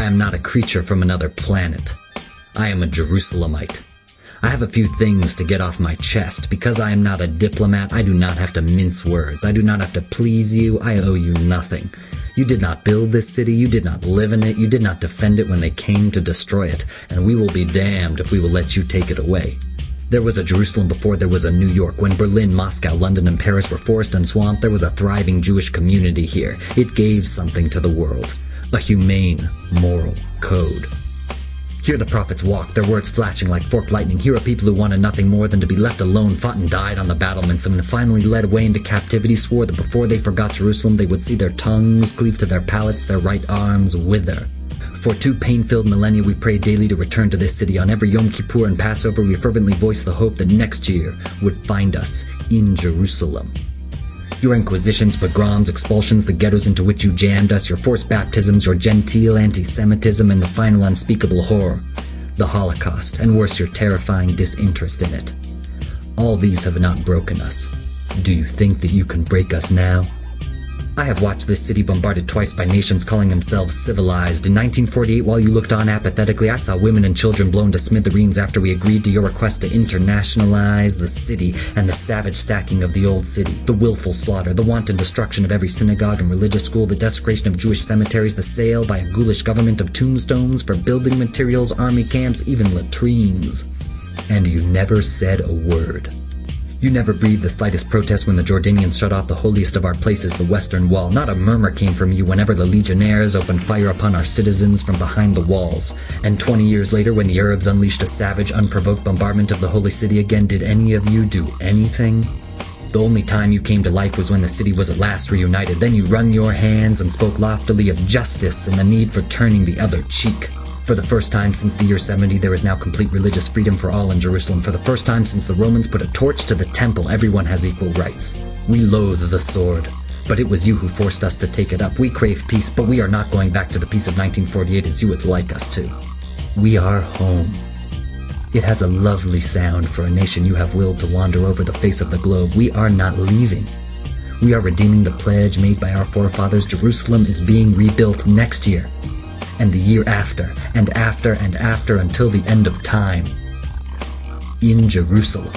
am not a creature from another planet. I am a Jerusalemite. I have a few things to get off my chest. Because I am not a diplomat, I do not have to mince words. I do not have to please you. I owe you nothing. You did not build this city. You did not live in it. You did not defend it when they came to destroy it. And we will be damned if we will let you take it away. There was a Jerusalem before there was a New York. When Berlin, Moscow, London, and Paris were forest and swamp, there was a thriving Jewish community here. It gave something to the world. A humane, moral code. Here the prophets walked, their words flashing like forked lightning. Here are people who wanted nothing more than to be left alone, fought and died on the battlements, and when finally led away into captivity, swore that before they forgot Jerusalem, they would see their tongues cleave to their palates, their right arms wither. For 2 pain-filled millennia, we pray daily to return to this city. On every Yom Kippur and Passover, we fervently voice the hope that next year would find us in Jerusalem. Your inquisitions, pogroms, expulsions, the ghettos into which you jammed us, your forced baptisms, your genteel anti-Semitism, and the final unspeakable horror, the Holocaust, and worse, your terrifying disinterest in it. All these have not broken us. Do you think that you can break us now? I have watched this city bombarded twice by nations calling themselves civilized. In 1948, while you looked on apathetically, I saw women and children blown to smithereens after we agreed to your request to internationalize the city, and the savage sacking of the old city, the willful slaughter, the wanton destruction of every synagogue and religious school, the desecration of Jewish cemeteries, the sale by a ghoulish government of tombstones for building materials, army camps, even latrines. And you never said a word. You never breathed the slightest protest when the Jordanians shut off the holiest of our places, the Western Wall. Not a murmur came from you whenever the legionnaires opened fire upon our citizens from behind the walls. And 20 years later, when the Arabs unleashed a savage, unprovoked bombardment of the Holy City again, did any of you do anything? The only time you came to life was when the city was at last reunited. Then you wrung your hands and spoke loftily of justice and the need for turning the other cheek. For the first time since the year 70, there is now complete religious freedom for all in Jerusalem. For the first time since the Romans put a torch to the temple, everyone has equal rights. We loathe the sword, but it was you who forced us to take it up. We crave peace, but we are not going back to the peace of 1948 as you would like us to. We are home. It has a lovely sound for a nation you have willed to wander over the face of the globe. We are not leaving. We are redeeming the pledge made by our forefathers. Jerusalem is being rebuilt next year, and the year after, and after, and after, until the end of time. In Jerusalem.